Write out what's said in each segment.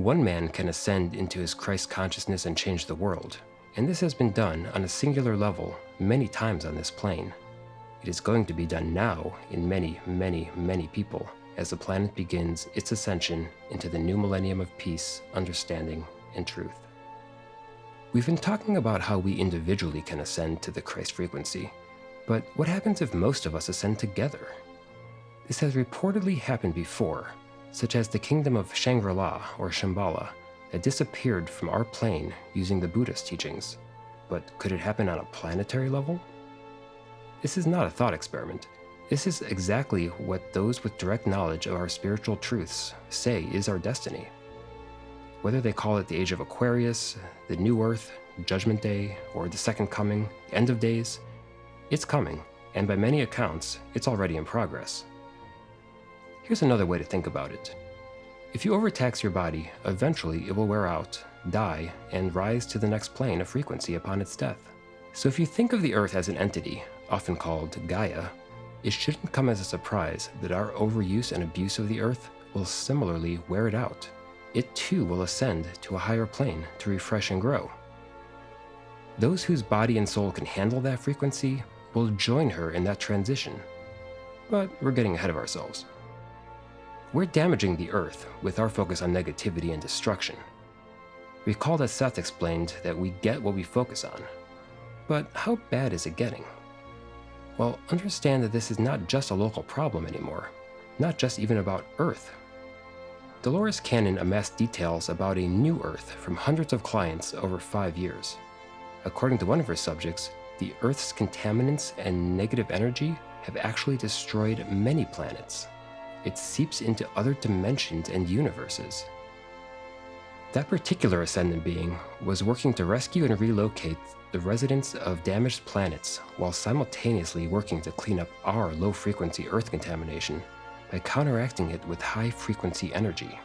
One man can ascend into his Christ consciousness and change the world, and this has been done on a singular level many times on this plane. It is going to be done now in many, many, many people as the planet begins its ascension into the new millennium of peace, understanding, and truth. We've been talking about how we individually can ascend to the Christ frequency, but what happens if most of us ascend together? This has reportedly happened before, such as the kingdom of Shangri-La or Shambhala that disappeared from our plane using the Buddhist teachings. But could it happen on a planetary level? This is not a thought experiment. This is exactly what those with direct knowledge of our spiritual truths say is our destiny. Whether they call it the Age of Aquarius, the New Earth, Judgment Day, or the Second Coming, End of Days, it's coming, and by many accounts, it's already in progress. Here's another way to think about it. If you overtax your body, eventually it will wear out, die, and rise to the next plane of frequency upon its death. So if you think of the Earth as an entity, often called Gaia, it shouldn't come as a surprise that our overuse and abuse of the Earth will similarly wear it out. It too will ascend to a higher plane to refresh and grow. Those whose body and soul can handle that frequency will join her in that transition. But we're getting ahead of ourselves. We're damaging the Earth with our focus on negativity and destruction. Recall that Seth explained that we get what we focus on. But how bad is it getting? Well, understand that this is not just a local problem anymore, not just even about Earth. Dolores Cannon amassed details about a new Earth from hundreds of clients over 5 years. According to one of her subjects, the Earth's contaminants and negative energy have actually destroyed many planets. It seeps into other dimensions and universes. That particular ascendant being was working to rescue and relocate the residents of damaged planets while simultaneously working to clean up our low-frequency Earth contamination by counteracting it with high-frequency energy.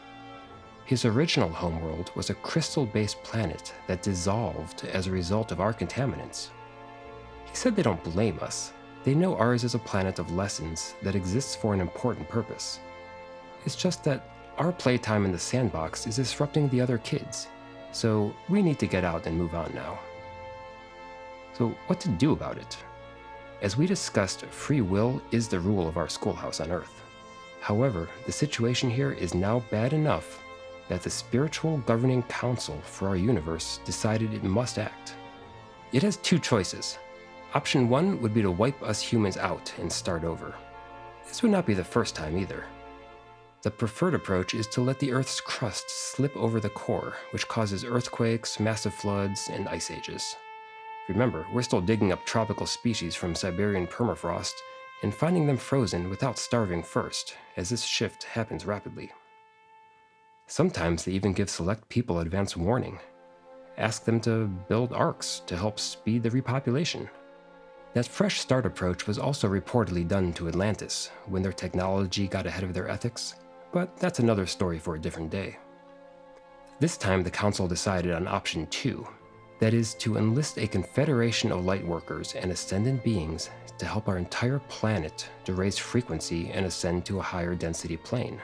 His original homeworld was a crystal-based planet that dissolved as a result of our contaminants. He said they don't blame us. They know ours is a planet of lessons that exists for an important purpose. It's just that our playtime in the sandbox is disrupting the other kids, so we need to get out and move on now. So what to do about it? As we discussed, free will is the rule of our schoolhouse on Earth. However, the situation here is now bad enough that the spiritual governing council for our universe decided it must act. It has two choices. Option 1 would be to wipe us humans out and start over. This would not be the first time either. The preferred approach is to let the Earth's crust slip over the core, which causes earthquakes, massive floods, and ice ages. Remember, we're still digging up tropical species from Siberian permafrost and finding them frozen without starving first, as this shift happens rapidly. Sometimes they even give select people advance warning. Ask them to build arks to help speed the repopulation. That fresh start approach was also reportedly done to Atlantis when their technology got ahead of their ethics, but that's another story for a different day. This time the council decided on option 2, that is to enlist a confederation of light workers and ascendant beings to help our entire planet to raise frequency and ascend to a higher density plane.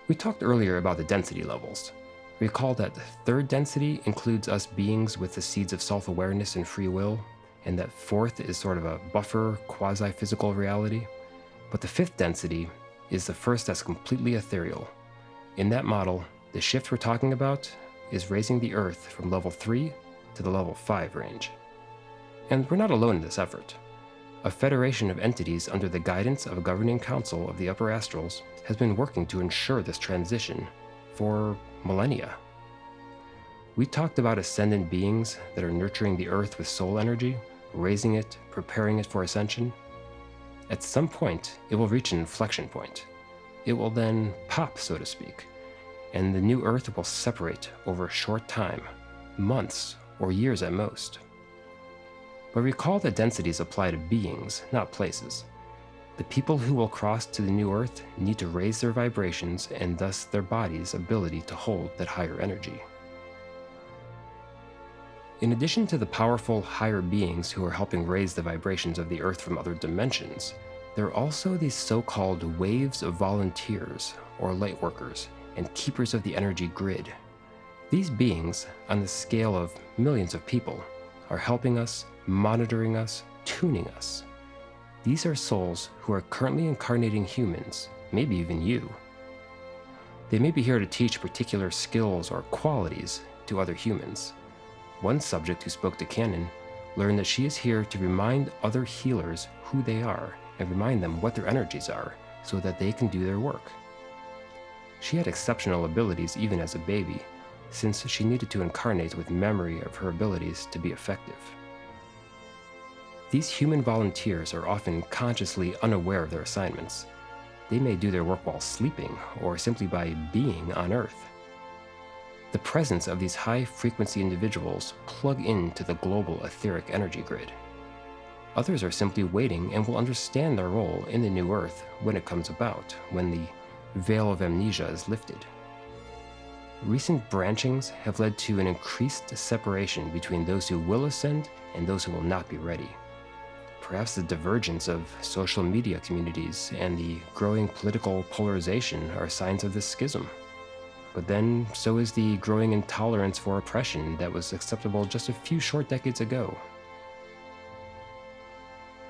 We talked earlier about the density levels. Recall that the third density includes us beings with the seeds of self-awareness and free will, and that fourth is sort of a buffer, quasi-physical reality. But the fifth density is the first that's completely ethereal. In that model, the shift we're talking about is raising the Earth from level 3 to the level 5 range. And we're not alone in this effort. A federation of entities under the guidance of a governing council of the upper astrals has been working to ensure this transition for millennia. We talked about ascendant beings that are nurturing the Earth with soul energy, raising it, preparing it for ascension. At some point, it will reach an inflection point. It will then pop, so to speak, and the new Earth will separate over a short time, months or years at most. But recall that densities apply to beings, not places. The people who will cross to the new Earth need to raise their vibrations and thus their body's ability to hold that higher energy. In addition to the powerful higher beings who are helping raise the vibrations of the Earth from other dimensions, there are also these so-called waves of volunteers, or light workers, and keepers of the energy grid. These beings, on the scale of millions of people, are helping us, monitoring us, tuning us. These are souls who are currently incarnating humans, maybe even you. They may be here to teach particular skills or qualities to other humans. One subject who spoke to Canon learned that she is here to remind other healers who they are and remind them what their energies are so that they can do their work. She had exceptional abilities even as a baby, since she needed to incarnate with memory of her abilities to be effective. These human volunteers are often consciously unaware of their assignments. They may do their work while sleeping or simply by being on Earth. The presence of these high-frequency individuals plug into the global etheric energy grid. Others are simply waiting and will understand their role in the new Earth when it comes about, when the veil of amnesia is lifted. Recent branchings have led to an increased separation between those who will ascend and those who will not be ready. Perhaps the divergence of social media communities and the growing political polarization are signs of this schism. But then, so is the growing intolerance for oppression that was acceptable just a few short decades ago.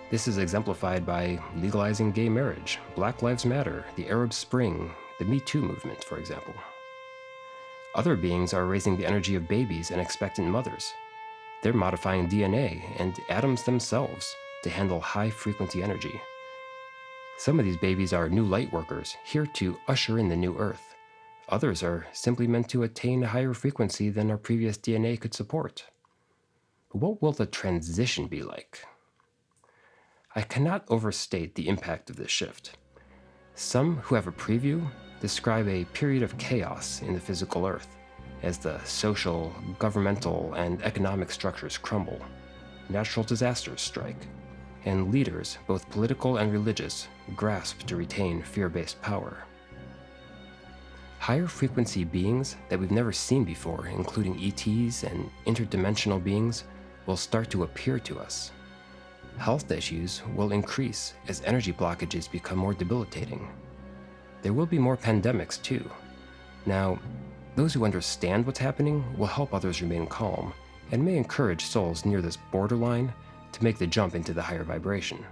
This is exemplified by legalizing gay marriage, Black Lives Matter, the Arab Spring, the Me Too movement, for example. Other beings are raising the energy of babies and expectant mothers. They're modifying DNA and atoms themselves to handle high-frequency energy. Some of these babies are new light workers, here to usher in the new Earth. Others are simply meant to attain a higher frequency than our previous DNA could support. But what will the transition be like? I cannot overstate the impact of this shift. Some who have a preview describe a period of chaos in the physical Earth as the social, governmental, and economic structures crumble, natural disasters strike, and leaders, both political and religious, grasp to retain fear-based power. Higher frequency beings that we've never seen before, including ETs and interdimensional beings, will start to appear to us. Health issues will increase as energy blockages become more debilitating. There will be more pandemics too. Now, those who understand what's happening will help others remain calm and may encourage souls near this borderline to make the jump into the higher vibration.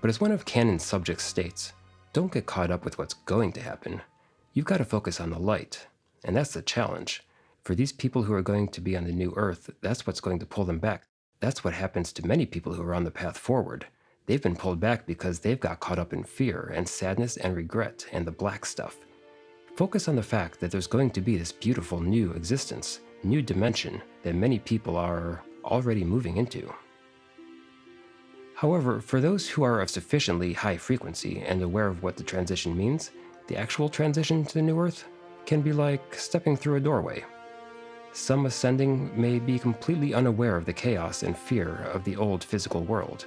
But as one of Canon's subjects states, don't get caught up with what's going to happen. You've got to focus on the light, and that's the challenge. For these people who are going to be on the new Earth, that's what's going to pull them back. That's what happens to many people who are on the path forward. They've been pulled back because they've got caught up in fear and sadness and regret and the black stuff. Focus on the fact that there's going to be this beautiful new existence, new dimension that many people are already moving into. However, for those who are of sufficiently high frequency and aware of what the transition means, the actual transition to the new Earth can be like stepping through a doorway. Some ascending may be completely unaware of the chaos and fear of the old physical world.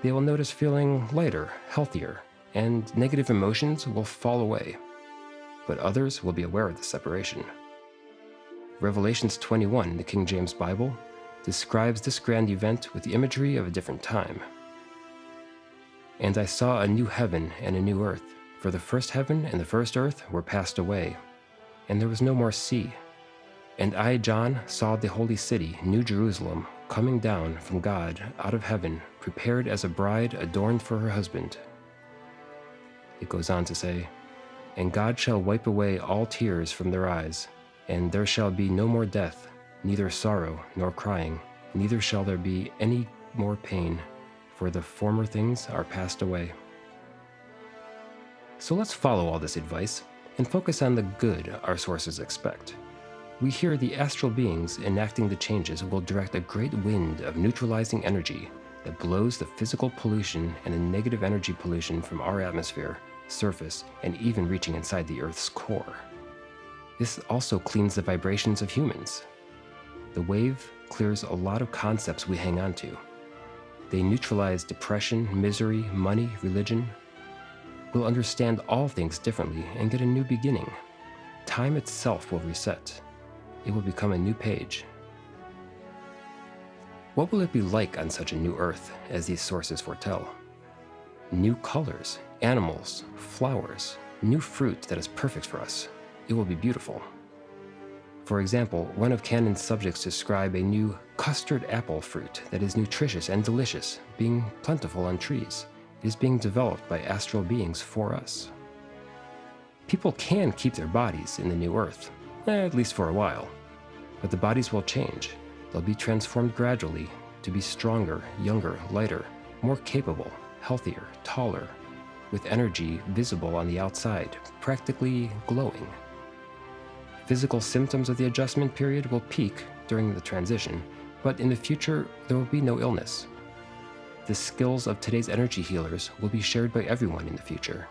They will notice feeling lighter, healthier, and negative emotions will fall away. But others will be aware of the separation. Revelations 21 in the King James Bible describes this grand event with the imagery of a different time. And I saw a new heaven and a new earth, for the first heaven and the first earth were passed away, and there was no more sea. And I, John, saw the holy city, New Jerusalem, coming down from God out of heaven, prepared as a bride adorned for her husband. It goes on to say, and God shall wipe away all tears from their eyes, and there shall be no more death, neither sorrow nor crying, neither shall there be any more pain, for the former things are passed away. So let's follow all this advice and focus on the good our sources expect. We hear the astral beings enacting the changes will direct a great wind of neutralizing energy that blows the physical pollution and the negative energy pollution from our atmosphere, surface, and even reaching inside the Earth's core. This also cleans the vibrations of humans. The wave clears a lot of concepts we hang on to. They neutralize depression, misery, money, religion. We'll understand all things differently and get a new beginning. Time itself will reset. It will become a new page. What will it be like on such a new Earth, as these sources foretell? New colors, animals, flowers, new fruit that is perfect for us, it will be beautiful. For example, one of Canon's subjects describe a new custard apple fruit that is nutritious and delicious, being plentiful on trees. It is being developed by astral beings for us. People can keep their bodies in the new earth, at least for a while, but the bodies will change. They'll be transformed gradually to be stronger, younger, lighter, more capable, healthier, taller, with energy visible on the outside, practically glowing. Physical symptoms of the adjustment period will peak during the transition, but in the future, there will be no illness. The skills of today's energy healers will be shared by everyone in the future.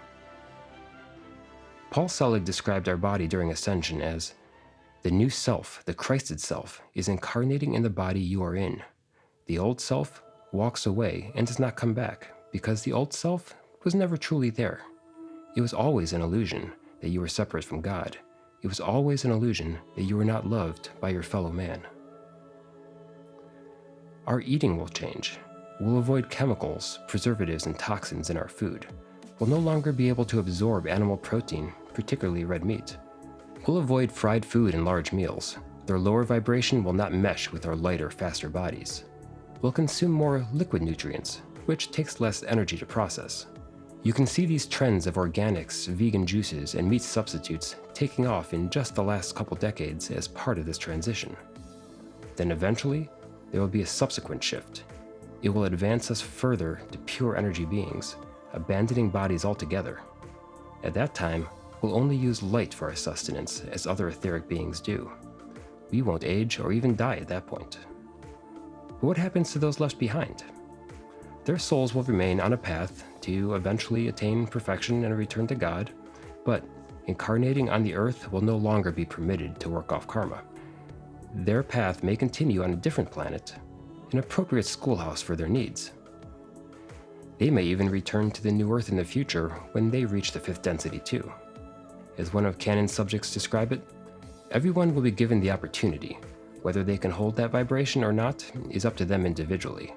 Paul Selig described our body during ascension as, "The new self, the Christed self, is incarnating in the body you are in. The old self walks away and does not come back, because the old self was never truly there. It was always an illusion that you were separate from God. It was always an illusion that you were not loved by your fellow man." Our eating will change. We'll avoid chemicals, preservatives, and toxins in our food. We'll no longer be able to absorb animal protein, particularly red meat. We'll avoid fried food in large meals. Their lower vibration will not mesh with our lighter, faster bodies. We'll consume more liquid nutrients, which takes less energy to process. You can see these trends of organics, vegan juices, and meat substitutes taking off in just the last couple decades as part of this transition. Then eventually, there will be a subsequent shift. It will advance us further to pure energy beings, abandoning bodies altogether. At that time, we'll only use light for our sustenance, as other etheric beings do. We won't age or even die at that point. But what happens to those left behind? Their souls will remain on a path to eventually attain perfection and return to God, but incarnating on the earth will no longer be permitted to work off karma. Their path may continue on a different planet, an appropriate schoolhouse for their needs. They may even return to the new earth in the future when they reach the fifth density too. As one of Canon's subjects describe it, everyone will be given the opportunity. Whether they can hold that vibration or not is up to them individually.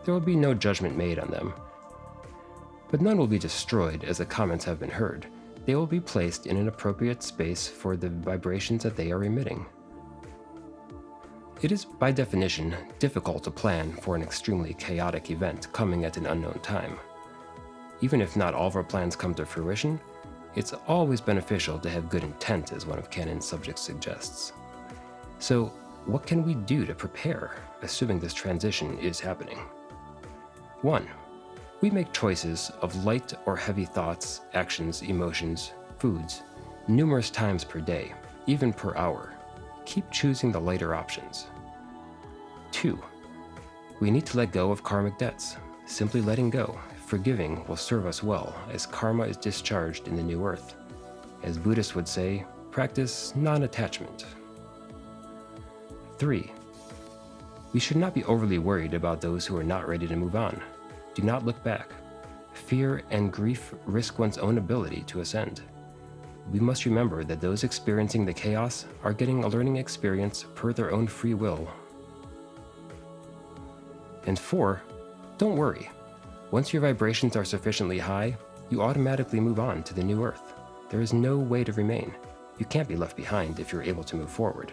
There will be no judgment made on them. But none will be destroyed, as the comments have been heard. They will be placed in an appropriate space for the vibrations that they are emitting. It is, by definition, difficult to plan for an extremely chaotic event coming at an unknown time. Even if not all of our plans come to fruition, it's always beneficial to have good intent, as one of Canon's subjects suggests. So, what can we do to prepare, assuming this transition is happening? 1. We make choices of light or heavy thoughts, actions, emotions, foods, numerous times per day, even per hour. Keep choosing the lighter options. 2. We need to let go of karmic debts. Simply letting go, forgiving, will serve us well as karma is discharged in the new earth. As Buddhists would say, practice non-attachment. 3. We should not be overly worried about those who are not ready to move on. Do not look back. Fear and grief risk one's own ability to ascend. We must remember that those experiencing the chaos are getting a learning experience per their own free will. And 4, don't worry. Once your vibrations are sufficiently high, you automatically move on to the new earth. There is no way to remain. You can't be left behind if you're able to move forward.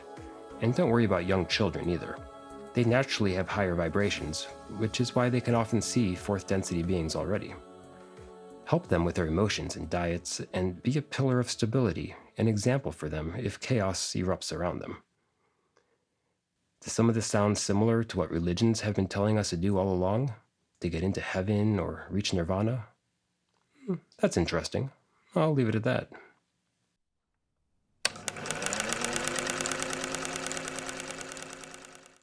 And don't worry about young children either. They naturally have higher vibrations, which is why they can often see fourth density beings already. Help them with their emotions and diets, and be a pillar of stability, an example for them if chaos erupts around them. Does some of this sound similar to what religions have been telling us to do all along? To get into heaven or reach nirvana? That's interesting. I'll leave it at that.